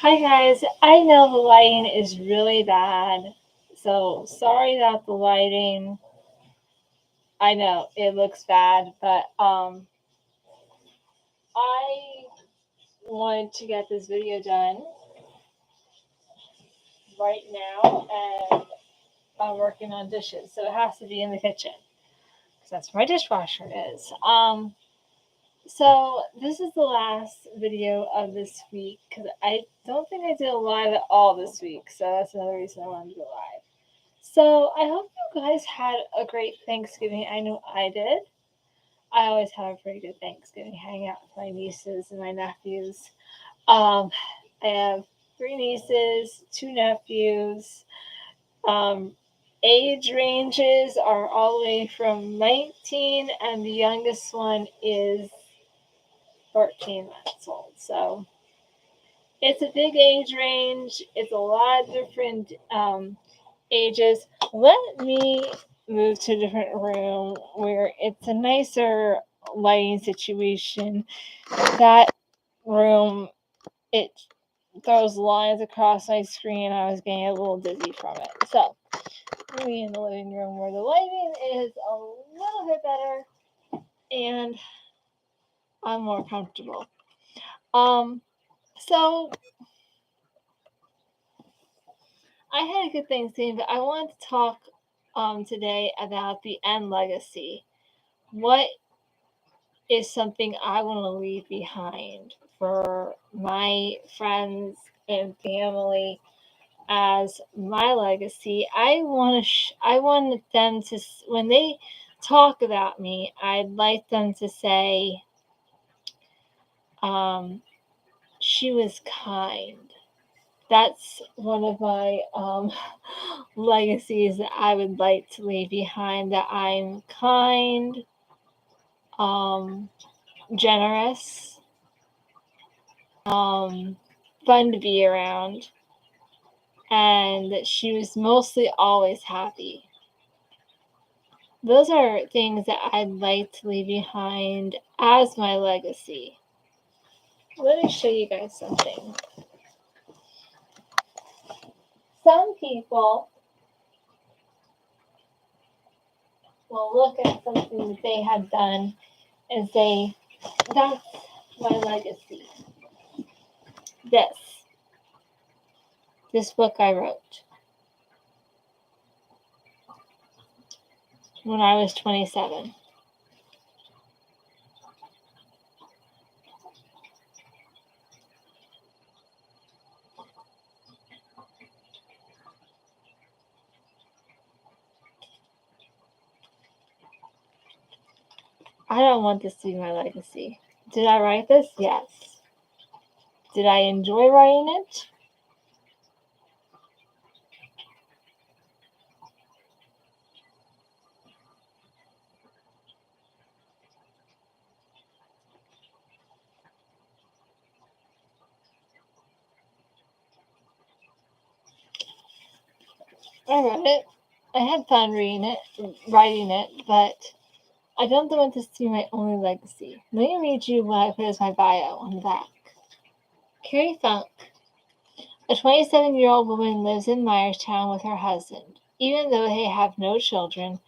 Hi guys, I know the lighting is really bad, so sorry that the lighting, I know it looks bad, but I wanted to get this video done right now and I'm working on dishes, so it has to be in the kitchen because that's where my dishwasher is. So this is the last video of this week because I don't think I did a live at all this week, so that's another reason I wanted to go live. So I hope you guys had a great Thanksgiving. I know I did. I always have a pretty good Thanksgiving, hanging out with my nieces and my nephews. Um, I have three nieces, two nephews. Um, age ranges are all the way from 19, and the youngest one is 14 months old. So it's a big age range. It's a lot of different ages. Let me move to a different room where it's a nicer lighting situation. That room, it throws lines across my screen. I was getting a little dizzy from it. So, maybe in the living room where the lighting is a little bit better and I'm more comfortable. So I had a good Thanksgiving, but I wanted to talk today about the end legacy. What is something I want to leave behind for my friends and family as my legacy? I want them to, when they talk about me, I'd like them to say, she was kind. That's one of my legacies that I would like to leave behind, that I'm kind, generous, fun to be around, and that she was mostly always happy. Those are things that I'd like to leave behind as my legacy. Let me show you guys something. Some people will look at something that they have done and say, that's my legacy. This book I wrote when I was 27. I don't want this to be my legacy. Did I write this? Yes. Did I enjoy writing it? I wrote it. I had fun writing it, but I don't want this to be my only legacy. Let me read you what I put as my bio on the back. Carrie Funk, a 27-year-old woman, lives in Myerstown with her husband. Even though they have no children,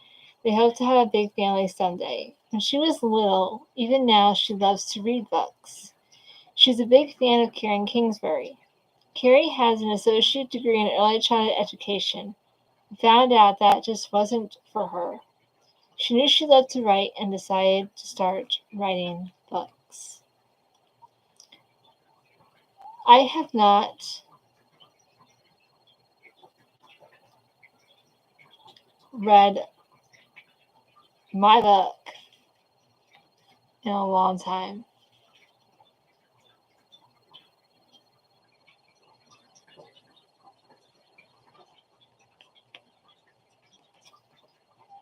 they hope to have a big family someday. When she was little, even now, she loves to read books. She's a big fan of Karen Kingsbury. Carrie has an associate degree in early childhood education and found out that just wasn't for her. She knew she loved to write and decided to start writing books. I have not read my book in a long time.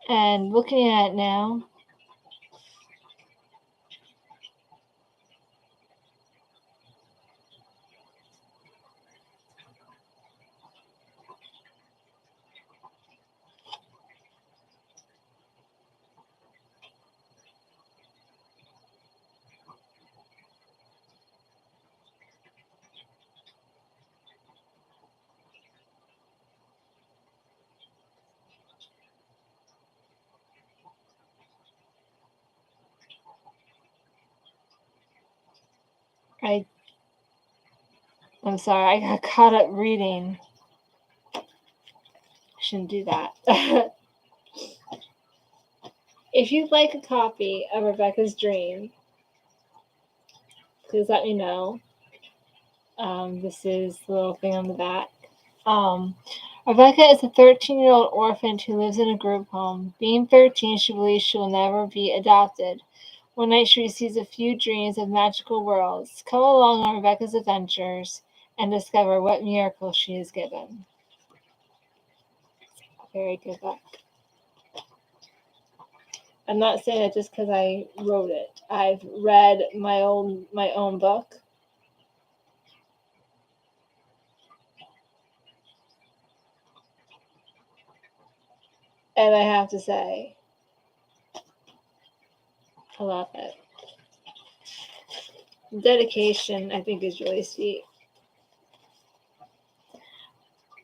And looking at it now, I'm sorry, I got caught up reading. I shouldn't do that. If you'd like a copy of Rebecca's Dream, please let me know. This is the little thing on the back. Rebecca is a 13-year-old orphan who lives in a group home. Being 13, she believes she will never be adopted. One night, she receives a few dreams of magical worlds. Come along on Rebecca's adventures and discover what miracle she is given. Very good book. I'm not saying it just because I wrote it. I've read my own book. And I have to say, I love it. The dedication, I think, is really sweet.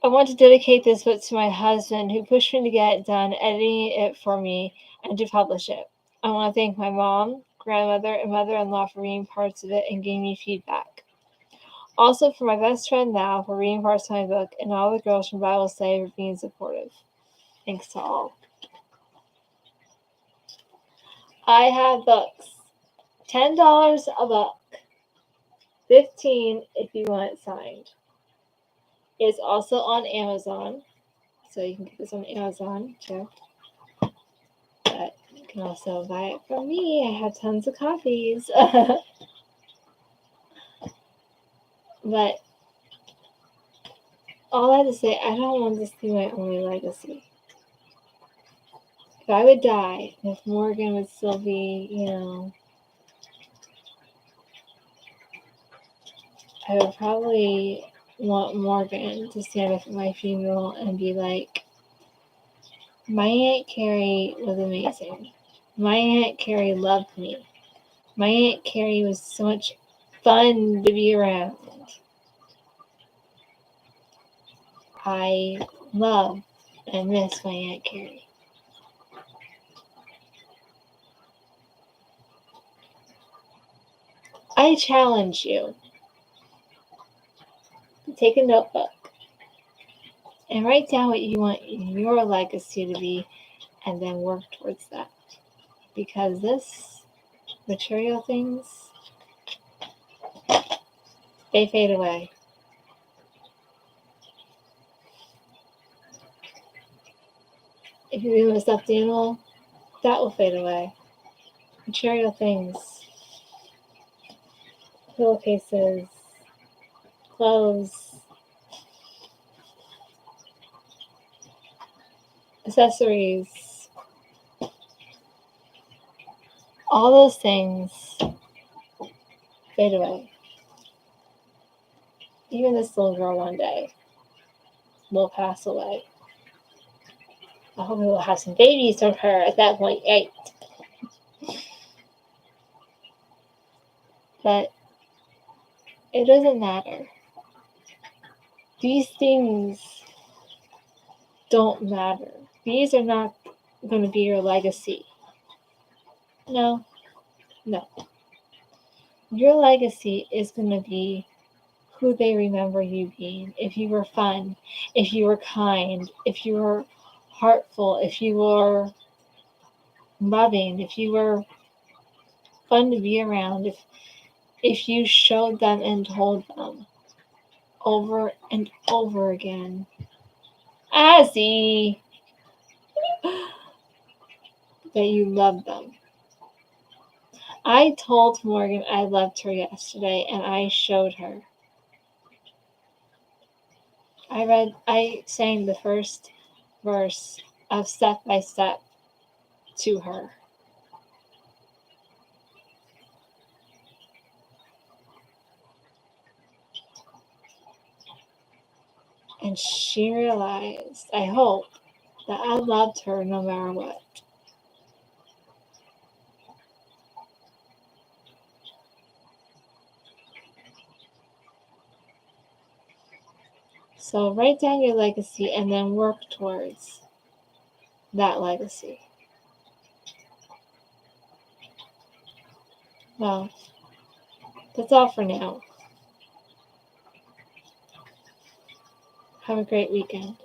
I want to dedicate this book to my husband, who pushed me to get it done, editing it for me, and to publish it. I want to thank my mom, grandmother, and mother-in-law for reading parts of it and giving me feedback. Also, for my best friend now for reading parts of my book, and all the girls from Bible Study for being supportive. Thanks to all. I have books. $10 a book. $15 if you want it signed. It's also on Amazon, so you can get this on Amazon too. But you can also buy it from me. I have tons of copies. But all I have to say, I don't want this to be my only legacy. If I would die, and if Morgan would still be, I would probably want Morgan to stand up at my funeral and be like, my Aunt Carrie was amazing. My Aunt Carrie loved me. My Aunt Carrie was so much fun to be around. I love and miss my Aunt Carrie. I challenge you to take a notebook and write down what you want your legacy to be and then work towards that. Because this material things, they fade away. If you're doing a stuffed animal, that will fade away. Material things, pillowcases, clothes, accessories, all those things fade away. Even this little girl one day will pass away. I hope we will have some babies from her at that point, 8. But it doesn't matter. These things don't matter. These are not going to be your legacy. No. Your legacy is going to be who they remember you being. If you were fun, if you were kind, if you were heartful, if you were loving, if you were fun to be around, if you showed them and told them over and over again, Azzy, that you love them. I told Morgan I loved her yesterday, and I showed her. I sang the first verse of Step by Step to her. And she realized, I hope, that I loved her no matter what. So write down your legacy and then work towards that legacy. Well, That's all for now. Have a great weekend.